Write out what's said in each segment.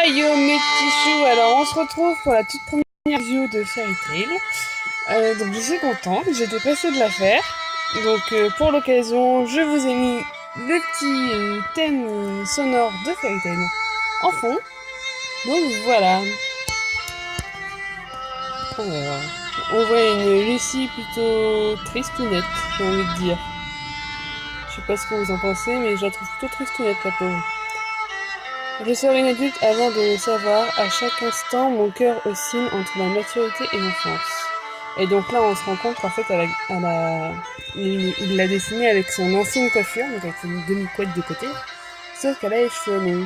Yo mes petits choux, alors on se retrouve pour la toute première vidéo de Fairy Tail. Donc je suis contente, j'étais pressée de la faire. Donc pour l'occasion, je vous ai mis le petit thème sonore de Fairy Tail en fond. Donc voilà. Alors, on voit une Lucie plutôt tristounette, j'ai envie de dire. Je sais pas ce que vous en pensez, mais je la trouve plutôt tristounette la pauvre. Je serai une adulte avant de le savoir. À chaque instant, mon cœur oscille entre la maturité et l'enfance. Et donc là, on se rend compte qu'en fait, il l'a dessinée avec son ancienne coiffure, donc avec une demi-couette de côté, sauf qu'elle a les cheveux longs.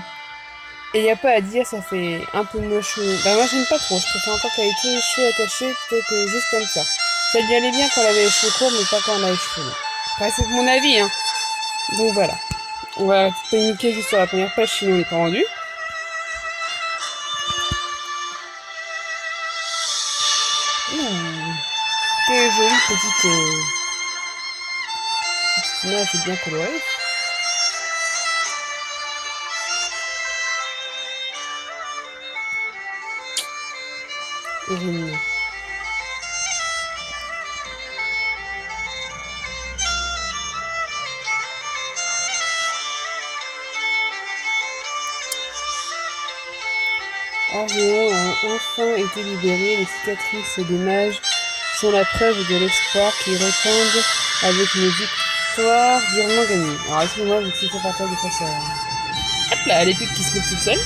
Et il n'y a pas à dire, ça fait un peu moche. Bah moi, j'aime pas trop. Je préfère encore qu'elle ait tous les cheveux attachés plutôt que juste comme ça. Ça lui allait bien quand elle avait les cheveux courts, mais pas quand elle a les cheveux longs. Enfin, c'est mon avis, hein. Donc voilà. On va paniquer juste sur la première page, sinon on n'est pas rendu. Quelle jolie petite image bien colorée. Irine. Orgéon a enfin été libéré. Les cicatrices des mages sont la preuve de l'espoir qui répandent avec une victoire durement gagnée. Alors excusez-moi, vous quittez par terre de face à... Hop là, l'épée qui se met toute seule.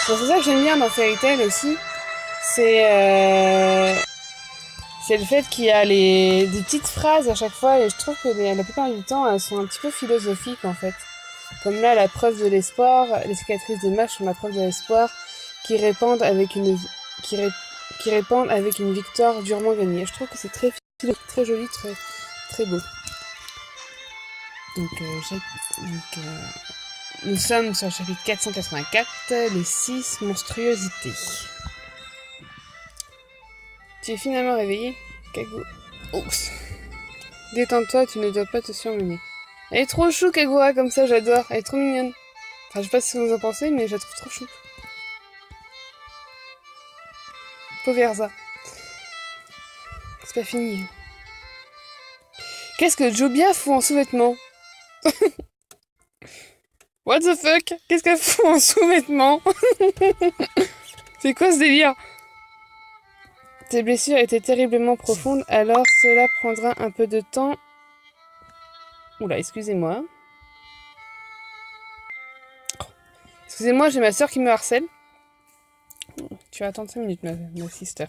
Donc, c'est ça que j'aime bien dans Fairy Tail aussi. C'est le fait qu'il y a des petites phrases à chaque fois, et je trouve que la plupart du temps, elles sont un petit peu philosophiques en fait. Comme là, la preuve de l'espoir, les cicatrices des mages sont la preuve de l'espoir qui répandent avec une victoire durement gagnée. Je trouve que c'est très philosophique, très joli, très beau. Donc, nous sommes sur le chapitre 484, les 6 monstruosités. Tu es finalement réveillé, Kago. Oups. Détends-toi, tu ne dois pas te surmener. Elle est trop chou, Kagura, comme ça, j'adore. Elle est trop mignonne. Enfin, je sais pas ce que vous en pensez, mais je la trouve trop chou. Poverza. C'est pas fini. Qu'est-ce que Jobia fout en sous-vêtements? What the fuck? Qu'est-ce qu'elle fout en sous-vêtements? C'est quoi ce délire? Tes blessures étaient terriblement profondes, alors cela prendra un peu de temps. Oula, excusez-moi. Excusez-moi, j'ai ma soeur qui me harcèle. Tu vas attendre 5 minutes, ma sister.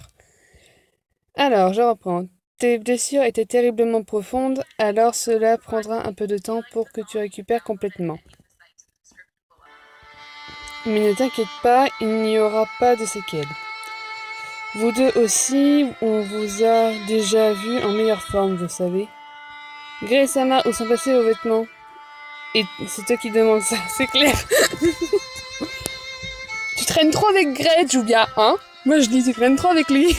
Alors, je reprends. Tes blessures étaient terriblement profondes, alors cela prendra un peu de temps pour que tu récupères complètement. Mais ne t'inquiète pas, il n'y aura pas de séquelles. Vous deux aussi, on vous a déjà vu en meilleure forme, vous savez. Grey-sama, où sont passés vos vêtements? Et c'est toi qui demandes ça, c'est clair. Tu traînes trop avec Grey, Jubia, hein? Moi je dis tu traînes trop avec lui.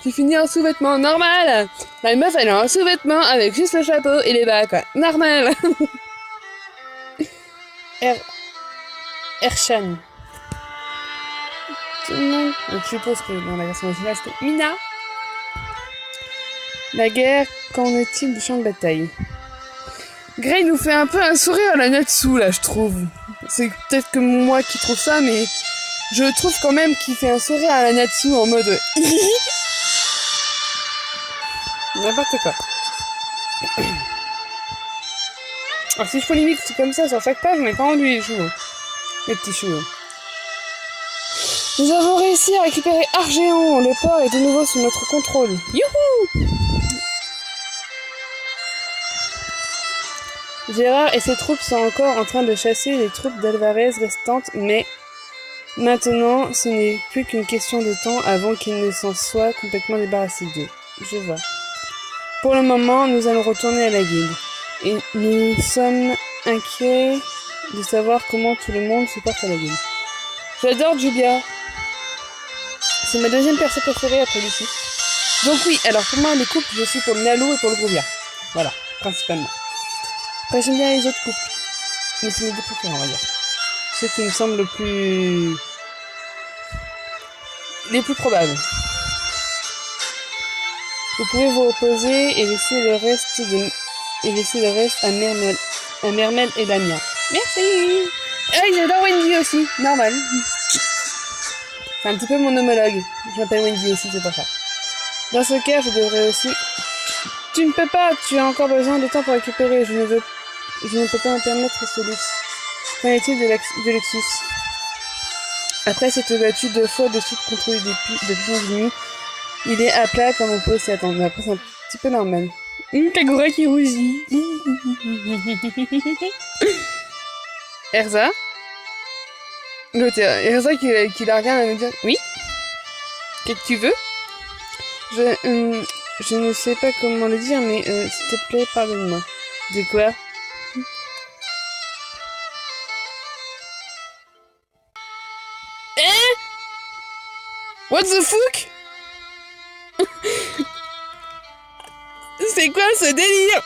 Tu finis en sous-vêtements, normal. La meuf elle est en sous-vêtements avec juste le chapeau et les bas, quoi. Normal. Ershan. Tout le monde. Donc, je suppose que dans la version originale c'était Mina. La guerre, qu'en est-il du champ de bataille? Grey nous fait un peu un sourire à la Natsu là, je trouve. C'est peut-être que moi qui trouve ça, mais je trouve quand même qu'il fait un sourire à la Natsu en mode n'importe quoi. Alors si je polémique c'est comme ça sur chaque page, on n'est pas rendu les choux. Les petits choux. Nous avons réussi à récupérer Argéon. Le port est de nouveau sous notre contrôle. Youhou! Gérard et ses troupes sont encore en train de chasser les troupes d'Alvarez restantes, mais maintenant, ce n'est plus qu'une question de temps avant qu'ils ne s'en soient complètement débarrassés d'eux. Je vois. Pour le moment, nous allons retourner à la guilde. Et nous sommes inquiets de savoir comment tout le monde se porte à la guilde. J'adore Jubia. C'est ma deuxième perso préférée après Lucie. Donc oui, alors pour moi, les couples, je suis pour le Nalo et pour le Grouvia. Voilà, principalement. Après, j'aime bien les autres couples. Mais c'est mes deux préférés, on va dire. ce qui me semble les plus probables. Vous pouvez vous reposer et laisser le reste à Mermel et Lamia. Merci. Ah oui, j'adore Wendy aussi, normal. C'est un petit peu mon homologue. Je m'appelle Wendy aussi, c'est pour ça. Dans ce cas, je devrais aussi... Tu ne peux pas, tu as encore besoin de temps pour récupérer. Je ne peux pas me permettre ce luxe. Qu'en est-il de Lexus? Après s'être battu 2 fois de suite contre des puissants ennemis, il est à plat comme on peut s'y attendre. Mais après, c'est un petit peu normal. Kagura qui rougit. Erza? L'autre, Erza qui la regarde et me dit oui? Qu'est-ce que tu veux? Je ne sais pas comment le dire, mais s'il te plaît, pardonne-moi. De quoi? What the fuck? C'est quoi ce délire?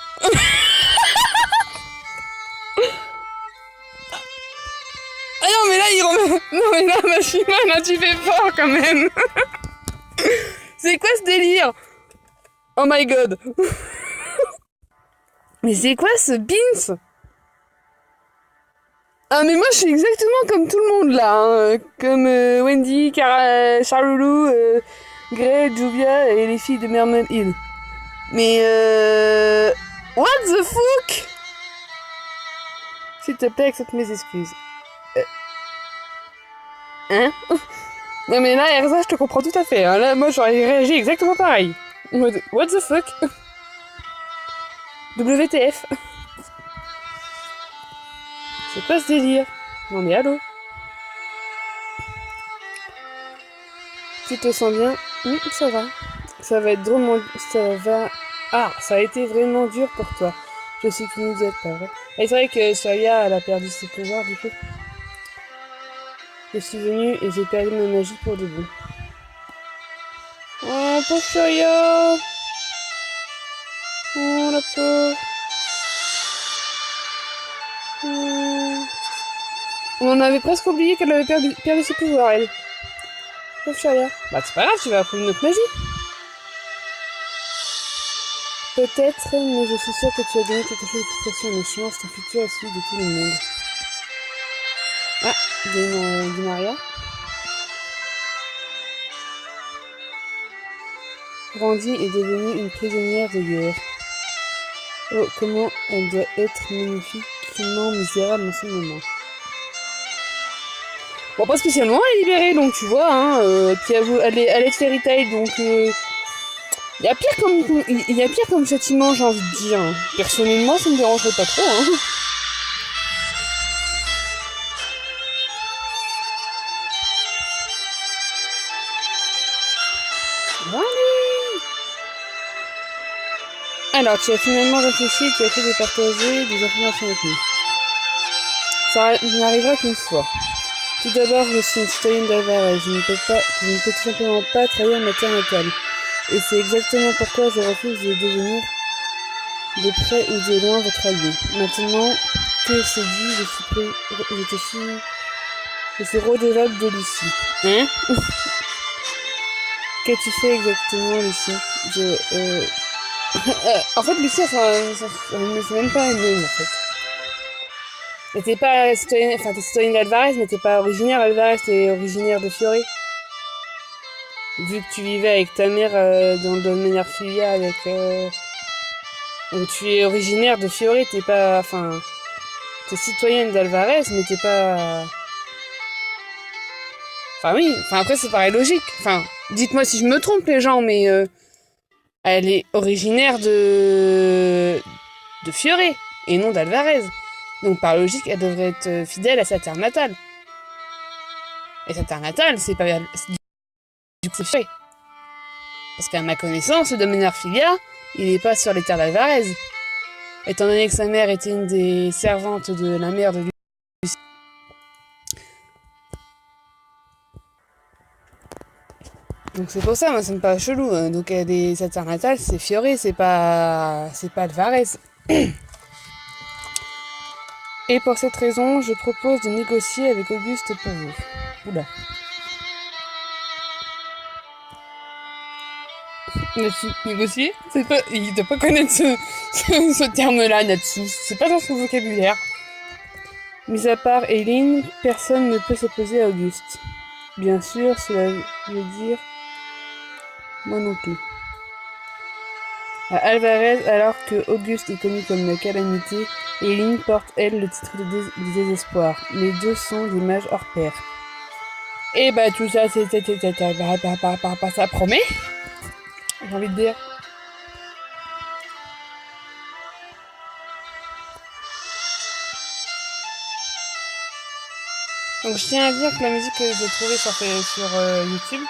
Ah non mais là il remet... Non mais là Machima, là tu fais fort quand même. C'est quoi ce délire? Oh my god. Mais c'est quoi ce Beans? Ah mais moi je suis exactement comme tout le monde là, hein. Comme Wendy, Charloulou, Grey, Juvia et les filles de Mermaid Hill. Mais what the fuck? S'il te plaît, accepte mes excuses. Hein? Non mais là, Erza, je te comprends tout à fait. Hein. Là, moi j'aurais réagi exactement pareil. What the fuck? WTF? C'est quoi ce délire? Non mais allô? Tu te sens bien? Ça va. Ça va être drôlement... Ça va... Ah, ça a été vraiment dur pour toi. Je suis qu'une idiote, pas vrai? Et c'est vrai que Shaya, elle a perdu ses pouvoirs, du coup. Je suis venue et j'ai perdu ma magie pour de bon. Oh, pauvre Shaya! Oh, la pauvre! Oh. On avait presque oublié qu'elle avait perdu ses pouvoirs, elle. Pauvre Shaya. Bah, c'est pas grave, tu vas apprendre notre magie. Peut-être, mais je suis sûre que tu as donné quelque chose de plus précieux à mes chances, ton futur est celui de tout le monde. Ah, dit Maria. Randy est devenue une prisonnière de guerre. Oh, comment elle doit être magnifiquement misérable en ce moment. Bon, pas spécialement, elle est libérée, donc tu vois, hein, puis elle est de Fairy Tail, donc... Il y a pire comme châtiment, j'ai envie de dire. Personnellement, ça me dérangerait pas trop, hein. Allez. Alors, tu as finalement réfléchi et tu as fait de partager des informations avec nous. Ça n'arrivera qu'une fois. Tout d'abord, je suis une citoyenne d'Alvarez. Je ne peux tout simplement pas trahir ma terre natale. Et c'est exactement pourquoi je refuse de devenir de près ou de loin votre allié. Maintenant que c'est dit, je suis redevable de Lucie. Hein? Qu'as-tu fait exactement, Lucie? En fait, Lucie, c'est même pas un nom, en fait. Mais t'es pas citoyenne, t'es citoyenne d'Alvarez, mais t'es pas originaire d'Alvarez, t'es originaire de Fiori. Vu que tu vivais avec ta mère dans le domaine Arfilia avec... Donc tu es originaire de Fiori, t'es pas... T'es citoyenne d'Alvarez, mais t'es pas... Oui, après ça paraît logique. Dites-moi si je me trompe les gens, mais... elle est originaire de Fiori, et non d'Alvarez. Donc par logique, elle devrait être fidèle à sa terre natale. Et sa terre natale, c'est pas... C'est fait. Parce qu'à ma connaissance, le domaine Arfilia, il n'est pas sur les terres d'Alvarez. Étant donné que sa mère était une des servantes de la mère de Lucie. Donc c'est pour ça, moi ça me paraît chelou. Donc sa terre natale, c'est Fiori, c'est pas Alvarez. Et pour cette raison, je propose de négocier avec Auguste pour vous. Oula. Natsu, négocier? C'est pas... Il doit pas connaître ce terme-là, Natsu. C'est pas dans son vocabulaire. Mis à part Eileen, personne ne peut s'opposer à Auguste. Bien sûr, cela veut dire... Moi non plus. À Alvarez, alors que Auguste est connu comme la calamité, Eileen porte, elle, le titre de désespoir. Les deux sont des mages hors pair. Et bah tout ça, ça promet, j'ai envie de dire. Donc je tiens à dire que la musique que j'ai trouvée sur YouTube,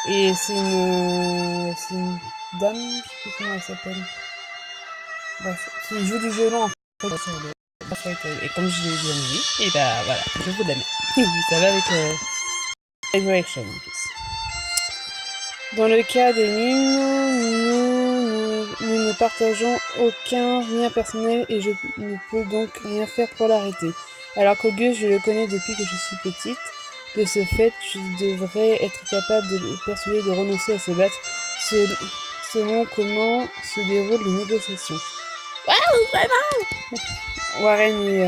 et c'est une dame, je sais plus comment elle s'appelle, bref, qui joue du violon en fait. Et comme je l'ai bien dit, et bah voilà, je vous donne. Ça va avec Direction en plus. Dans le cas des nous ne partageons aucun lien personnel et je ne peux donc rien faire pour l'arrêter. Alors qu'Auguste, je le connais depuis que je suis petite. De ce fait, je devrais être capable de le persuader de renoncer à se battre selon comment se déroulent les négociations. Waouh, vraiment! Warren et...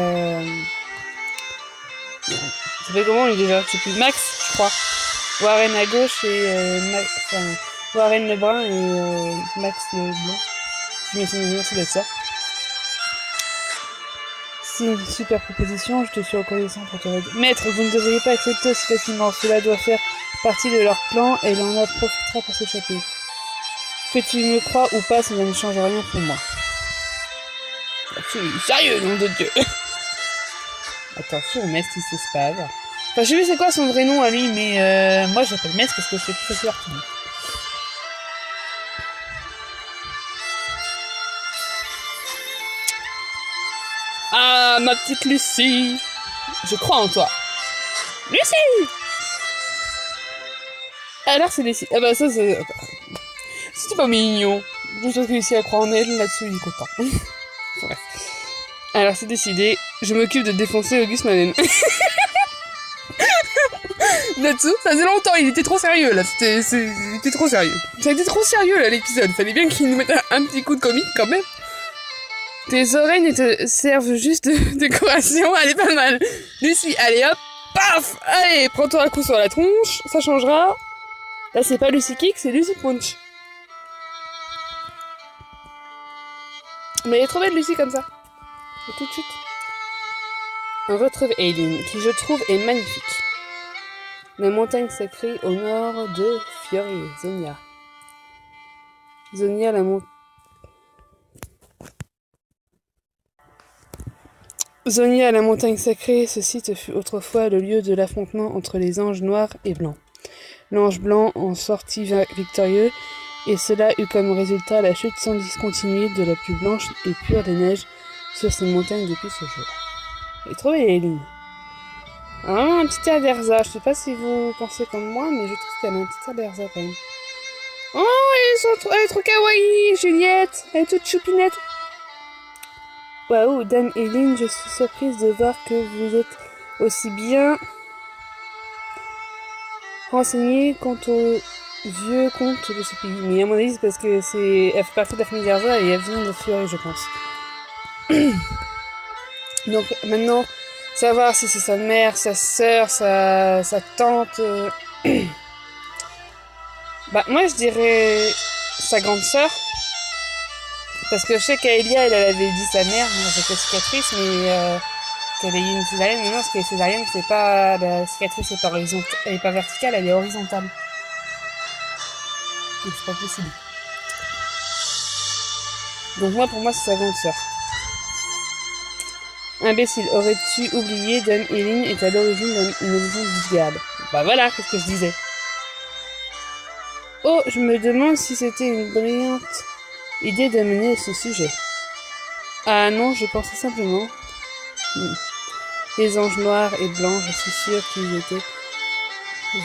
Ça fait comment lui déjà? Je sais plus. Max, je crois. Warren à gauche et Warren le brun et Max le blanc. Je me souviens, c'est d'être ça. C'est une super proposition, je te suis reconnaissant pour te aider. Maître, vous ne devriez pas accepter aussi facilement. Cela doit faire partie de leur plan et l'on en profitera pour s'échapper. Que tu me crois ou pas, ça ne change rien pour moi. Sérieux, nom de Dieu. Attention, Mest, il s'espave. Enfin, je sais plus c'est quoi son vrai nom à lui, mais moi j'appelle Mest parce que je fais professeur tout le monde. Ah, ma petite Lucie, je crois en toi. Lucie! Alors c'est Lucie. Ah bah ça c'est... C'était pas mignon. Je pense que Lucie a croire en elle, là-dessus il est content. Bref. Alors c'est décidé, je m'occupe de défoncer Auguste moi-même. Natsu, ça faisait longtemps, il était trop sérieux là, il était trop sérieux. Ça a été trop sérieux là l'épisode, fallait bien qu'il nous mette un petit coup de comique quand même. Tes oreilles ne te servent juste de décoration, elle est pas mal. Lucie, allez hop, paf, allez, prends-toi un coup sur la tronche, ça changera. Là c'est pas Lucie Kick, c'est Lucie Punch. Mais elle est trop belle Lucie comme ça. Et tout de suite. On retrouve Eileen, qui je trouve est magnifique. La montagne sacrée au nord de Fiori, Zonia. Zonia, la montagne sacrée, ce site fut autrefois le lieu de l'affrontement entre les anges noirs et blancs. L'ange blanc en sortit victorieux, et cela eut comme résultat la chute sans discontinuer de la plus blanche et pure des neiges sur ces montagnes depuis ce jour. Et trouvez Eileen. Ah, un petit air d'Erza. Je sais pas si vous pensez comme moi, mais je trouve qu'elle a un petit air d'Erza quand même. Oh, elle est trop kawaii, Juliette. Elle est toute choupinette. Waouh, Dame Eileen, je suis surprise de voir que vous êtes aussi bien renseignée quant au vieux conte de ce pays. Mais à mon avis, c'est parce que elle fait partie de la famille d'Erza et elle vient de Fiori, je pense. Donc maintenant, savoir si c'est sa mère, sa sœur, sa tante... Bah moi je dirais sa grande sœur. Parce que je sais qu'Aelia, elle avait dit sa mère, avec la cicatrice, mais qu'elle ait eu une césarienne. Mais non, parce que les césariennes, c'est pas... La cicatrice elle est pas verticale, elle est horizontale. Donc c'est pas possible. Donc moi, pour moi, c'est sa grande sœur. Imbécile, aurais-tu oublié, Dame Eileen est à l'origine d'une maison d'Isgarde. Bah voilà, qu'est-ce que je disais. Oh, je me demande si c'était une brillante idée d'amener ce sujet. Ah non, je pensais simplement... Les anges noirs et blancs, je suis sûre qu'ils étaient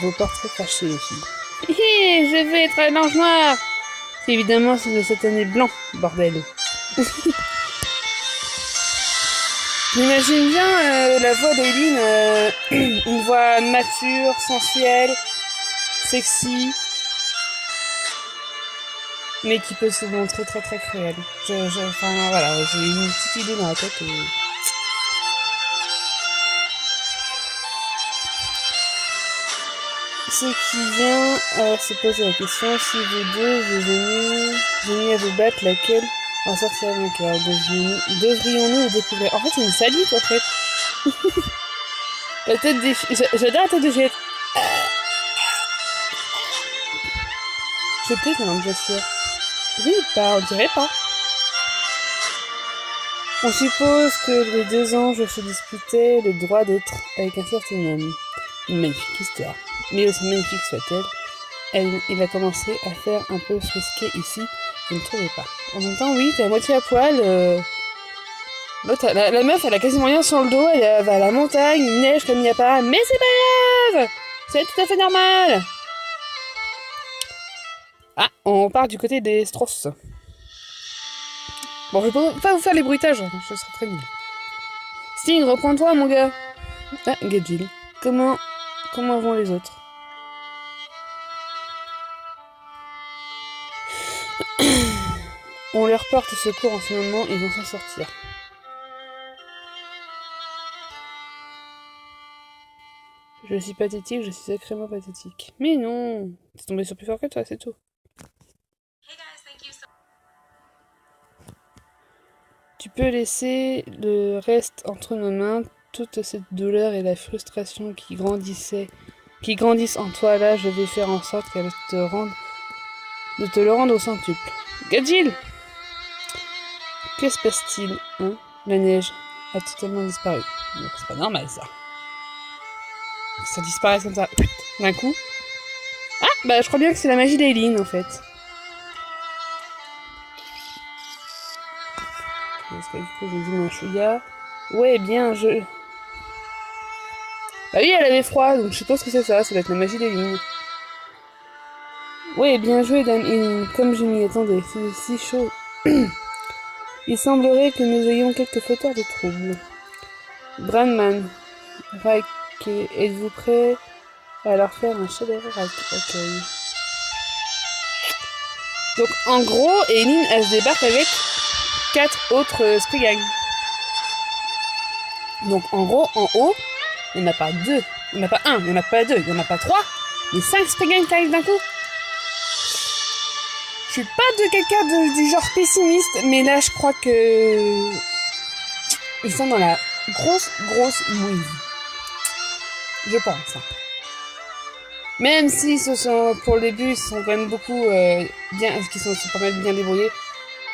vos portraits cachés, les filles. Hé, je vais être un ange noir. Évidemment, c'est de cette année blanc, bordel. J'imagine bien la voix d'Eileen, une voix mature, sensuelle, sexy, mais qui peut se montrer très très cruelle. Enfin voilà, j'ai une petite idée dans la tête. Ce qui vient à se poser la question, si vous deux vous veniez à vous battre, laquelle en sortira vainqueur? Devrions-nous le découvrir? En fait, c'est une salique, en fait. La tête des... J'adore la tête de Juliette. Je plaise, non, bien sûr. Oui, bah, on dirait pas. On suppose que les deux anges se disputaient le droit d'être avec un certain homme. Une magnifique histoire. Mais aussi magnifique soit-elle, il a commencé à faire un peu frisqué ici, je ne trouvais pas. En même temps, oui, t'es à moitié à poil. L'autre, la meuf, elle a quasiment rien sur le dos, elle va à la montagne, il neige comme il n'y a pas. Mais c'est pas grave! C'est tout à fait normal! Ah, on part du côté des Strauss. Bon, je vais pas vous faire les bruitages, ce serait très nul. Sting, reprends-toi, mon gars. Ah, Gadjil. Comment vont les autres? On leur porte secours en ce moment, ils vont s'en sortir. Je suis pathétique, je suis sacrément pathétique. Mais non, t'es tombé sur plus fort que toi, c'est tout. Tu peux laisser le reste entre nos mains, toute cette douleur et la frustration qui grandissent en toi. Là, je vais faire en sorte de te le rendre au centuple. Gadjil! Que se passe-t-il, hein? La neige a totalement disparu. C'est pas normal, ça. Ça disparaît comme ça, d'un coup. Ah, bah je crois bien que c'est la magie d'Eileen, en fait. Est-ce que du coup j'ai dit mon chouïa? Ouais, bien, Bah oui, elle avait froid, donc je suppose que c'est ça, ça doit être la magie d'Eileen. Ouais, bien joué, Dame Eileen, comme je m'y attendais, c'est si chaud. Il semblerait que nous ayons quelques fauteurs de troubles. Branman, Raike, êtes-vous prêts à leur faire un chaleureux accueil? Donc en gros, Eileen, elle se débarque avec 4 autres Spriggan. Donc en gros, en haut, il n'y en a pas 2, il n'y en a pas 1, il n'y en a pas 2, il n'y en a pas 3, mais 5 Spriggan qui arrivent d'un coup. Je suis pas de quelqu'un du genre pessimiste, mais là je crois que ils sont dans la grosse mouise. Je pense. Même si ce sont, pour le début, ils sont quand même beaucoup bien, qui sont pas mal bien débrouillés.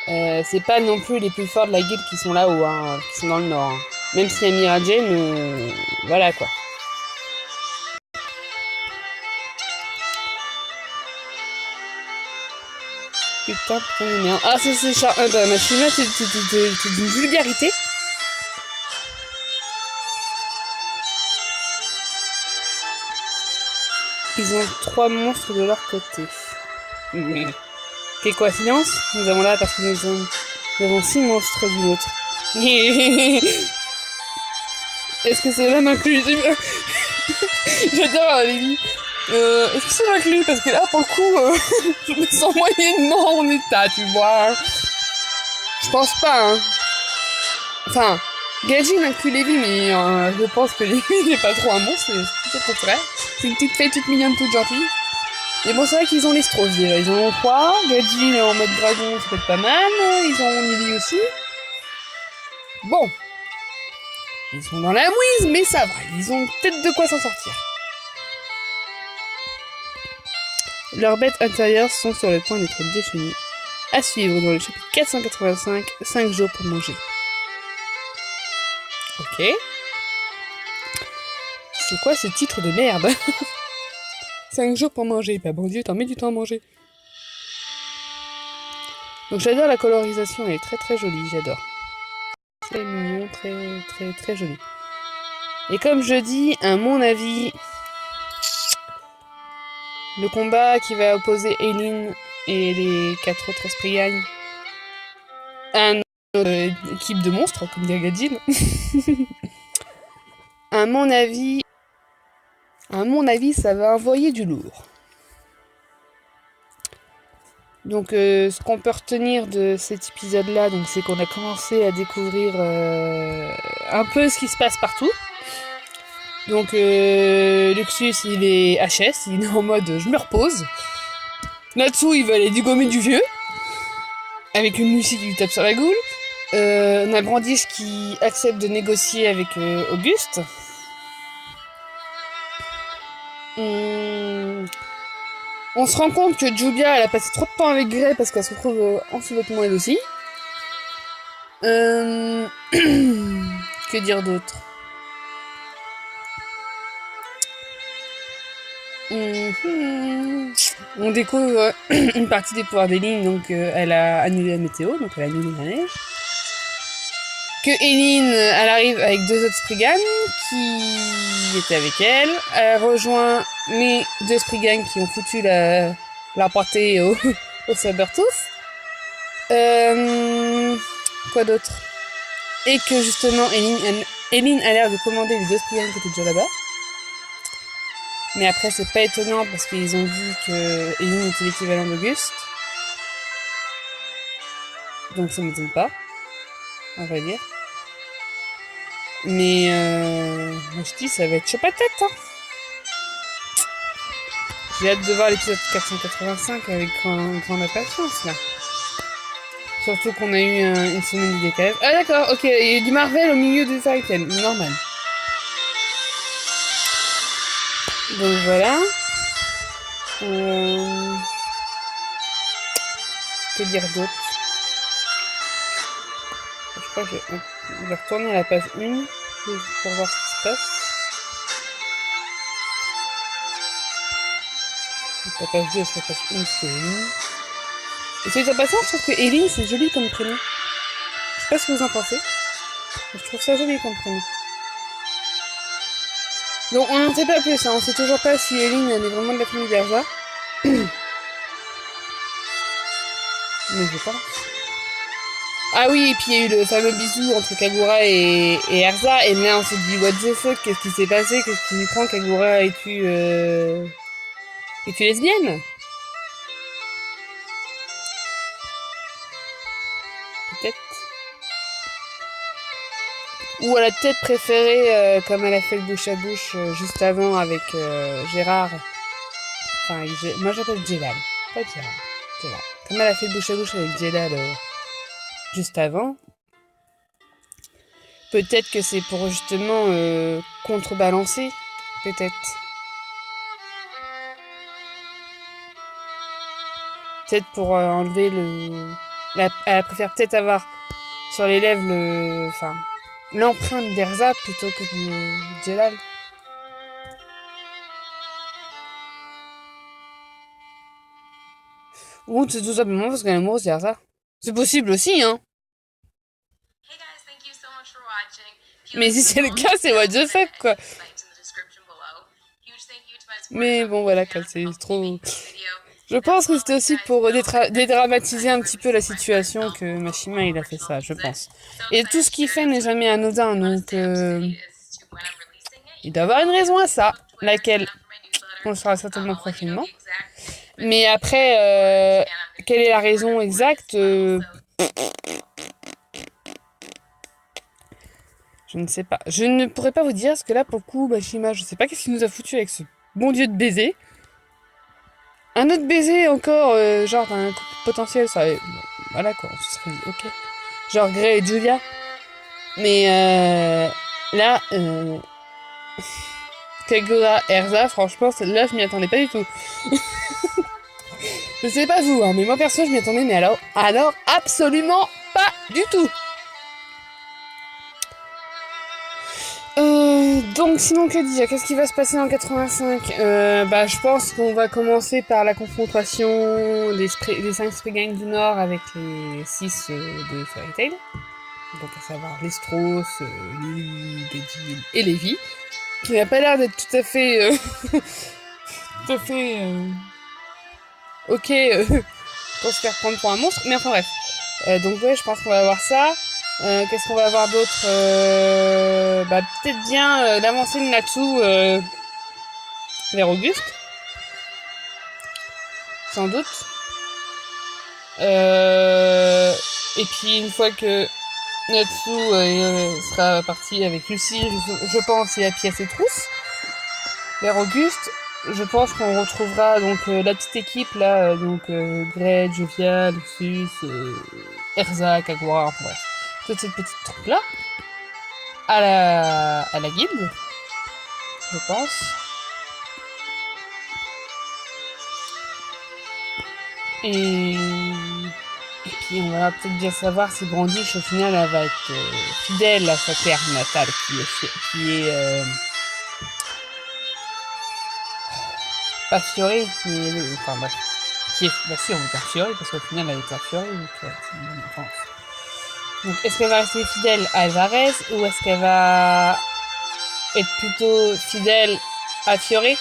C'est pas non plus les plus forts de la guilde qui sont là-haut, hein, qui sont dans le nord. Hein. Même s'il y a Mira Jane, voilà quoi. Putain de merde. Ah, ça c'est Charles. Bah, Machina, c'est d'une vulgarité. Ils ont 3 monstres de leur côté. Quelle coïncidence? Nous avons là parce que nous avons 6 monstres du nôtre. Est-ce que c'est même inclus? J'adore Lily. Est-ce que c'est inclus? Parce que là, pour le coup, je me sens moyennement en état, tu vois. Je pense pas, hein. Enfin, Gadjil inclut Lévi, mais je pense que Lévi n'est pas trop un monstre, c'est tout au contraire. C'est une petite fille toute mignonne, toute gentille. Mais bon, c'est vrai qu'ils ont les Strauss déjà. Ils en ont 3. Gadjil en mode dragon, ça peut être pas mal. Ils ont Lily aussi. Bon. Ils sont dans la mouise, mais ça va. Ils ont peut-être de quoi s'en sortir. Leurs bêtes intérieures sont sur le point d'être définies. À suivre dans le chapitre 485, 5 jours pour manger. Ok. C'est quoi ce titre de merde? 5 jours pour manger. Bah bon Dieu, t'en mets du temps à manger. Donc j'adore la colorisation, elle est très jolie, j'adore. C'est mignon, très joli. Et comme je dis, à mon avis, le combat qui va opposer Eileen et les 4 autres Spriggan, Équipe de monstres, comme dirait Gadjin. À mon avis, ça va envoyer du lourd. Donc, ce qu'on peut retenir de cet épisode-là, donc, c'est qu'on a commencé à découvrir un peu ce qui se passe partout. Donc, Luxus, il est HS, il est en mode je me repose. Natsu, il va aller dégommer du vieux, avec une Lucie qui lui tape sur la goule. On a Brandish qui accepte de négocier avec Auguste. On se rend compte que Julia, elle a passé trop de temps avec Grey parce qu'elle se retrouve en sous-vêtements elle aussi. Que dire d'autre? On découvre une partie des pouvoirs d'Eileen, donc elle a annulé la météo, donc elle a annulé la neige. Que Eileen, elle arrive avec 2 autres Spriggan qui étaient avec elle. Elle rejoint les 2 Spriggan qui ont foutu la portée au Sabertooth. Quoi d'autre? Et que justement, Eileen a l'air de commander les 2 Spriggan qui étaient déjà là-bas. Mais après, c'est pas étonnant parce qu'ils ont dit que Eileen était l'équivalent d'Auguste. Donc ça m'étonne pas, à vrai dire. Mais moi je dis ça va être chaud patate, hein. J'ai hâte de voir l'épisode 485 avec grande impatience là. Surtout qu'on a eu une semaine de décalage. Ah d'accord, ok, il y a du Marvel au milieu du Fairy Tail, normal. Donc voilà. Que dire d'autre? Je crois que je vais retourner à la page 1 pour voir ce qui se passe. Donc la page 2 c'est la page 1, c'est Eileen. Et c'est en passant, je trouve que Eileen c'est joli comme prénom. Je sais pas ce que vous en pensez. Mais je trouve ça joli comme prénom. Donc on n'en sait pas plus, hein. On sait toujours pas si Eileen elle est vraiment de la famille d'Erza. Mais je pense. Ah oui, et puis il y a eu le fameux bisou entre Kagura et Erza, et là on se dit what the fuck, qu'est-ce qui s'est passé, qu'est-ce qui prend Kagura es-tu lesbienne? Peut-être. Ou elle a peut-être préféré, comme elle a fait le bouche à bouche juste avant avec Gérard. Enfin, moi j'appelle Jelal, pas Gérard. Jelal. Comme elle a fait le bouche à bouche avec Jelal juste avant. Peut-être que c'est pour justement contrebalancer, peut-être. Peut-être pour enlever le... Elle préfère peut-être avoir sur les lèvres l'empreinte d'Erza plutôt que de Jelal. Ou c'est tout simplement parce qu'elle est amoureuse d'Erza. C'est possible aussi, hein. Mais si c'est le cas, c'est what the fuck, quoi. Mais bon, voilà, c'est trop... Je pense que c'était aussi pour dédramatiser un petit peu la situation que Mashima, il a fait ça, je pense. Et tout ce qu'il fait n'est jamais anodin, donc... il doit avoir une raison à ça, laquelle on le saura certainement prochainement. Mais après, quelle est la raison exacte je ne sais pas. Je ne pourrais pas vous dire, parce que là, pour le coup, Mashima, je sais pas qu'est-ce qu'il nous a foutu avec ce bon dieu de baiser. Un autre baiser encore, genre d'un couple potentiel, ça... Voilà quoi, on se serait dit, ok. Genre Grey et Julia. Mais là, Kagura, Erza, franchement, celle-là, je m'y attendais pas du tout. Je sais pas vous, hein, mais moi perso, je m'y attendais, mais alors absolument pas du tout. Donc sinon que dire, qu'est-ce qui va se passer en 85? Je pense qu'on va commencer par la confrontation des 5 Spriggan du Nord avec les 6 de Fairy Tail. Donc à savoir Lestros, Lily, Gadjin et Levi, qui n'a pas l'air d'être tout à fait ok pour se faire prendre pour un monstre, mais enfin bref. Donc ouais, je pense qu'on va avoir ça. Qu'est-ce qu'on va avoir d'autre? Peut-être bien l'avancée de Natsu vers Auguste, sans doute. Et puis une fois que Natsu sera parti avec Lucie, je pense, et a pied à ses trousses, vers Auguste, je pense qu'on retrouvera donc la petite équipe là, Gret, Jovia, Lucius, Erza, Kagura, bref, toute cette petite troupe là, à la guilde, je pense. Et puis on va peut-être bien savoir si Brandish au final elle va être fidèle à sa terre natale qui est pas Fiori, enfin bref, qui est bah si on veut dire Fiori parce qu'au final elle est à Fiori donc c'est une bonne enfance. Donc est-ce qu'elle va rester fidèle à Alvarez ou est-ce qu'elle va être plutôt fidèle à Fiori?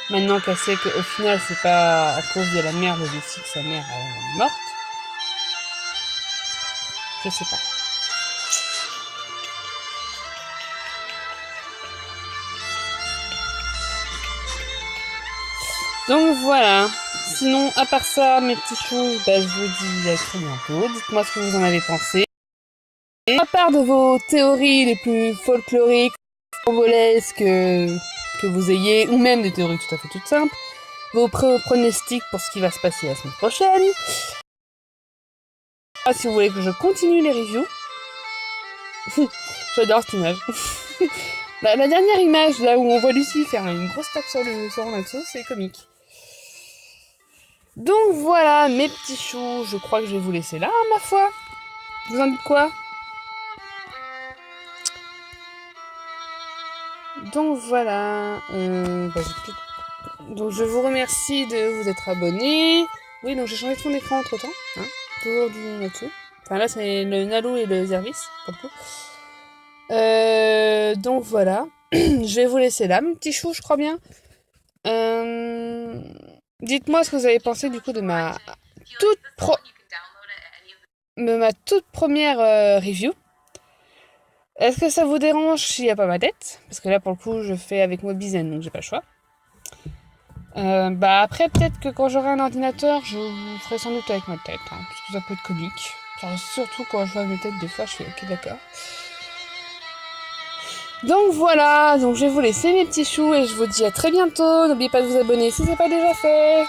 Maintenant qu'elle sait qu'au final c'est pas à cause de la mère de Lucie que sa mère est morte. Je sais pas. Donc voilà. Sinon, à part ça, mes petits choux, je vous dis à très bientôt. Dites-moi ce que vous en avez pensé. Et à part de vos théories les plus folkloriques, rocambolesques que vous ayez, ou même des théories tout à fait toutes simples, vos pronostics pour ce qui va se passer la semaine prochaine. Si vous voulez que je continue les reviews. J'adore cette image. La dernière image, là où on voit Lucie faire une grosse tape sur Natsu, c'est comique. Donc voilà, mes petits choux, je crois que je vais vous laisser là, ma foi. Vous en dites quoi? Donc voilà, donc je vous remercie de vous être abonnés. Oui, donc j'ai changé de fond d'écran entre temps, hein, toujours du Natsu. Enfin là c'est le Nalu et le Zervis, pour le coup. Donc voilà, je vais vous laisser là, mes petits choux, je crois bien. Dites-moi ce que vous avez pensé du coup de ma toute première review. Est-ce que ça vous dérange s'il n'y a pas ma tête? Parce que là, pour le coup, je fais avec Mobizen, donc j'ai pas le choix. Après, peut-être que quand j'aurai un ordinateur, je vous ferai sans doute avec ma tête, hein, parce que ça peut être comique. Genre, surtout quand je vois mes têtes, des fois, je fais ok, d'accord. Donc voilà, donc je vais vous laisser mes petits choux et je vous dis à très bientôt. N'oubliez pas de vous abonner si ce n'est pas déjà fait.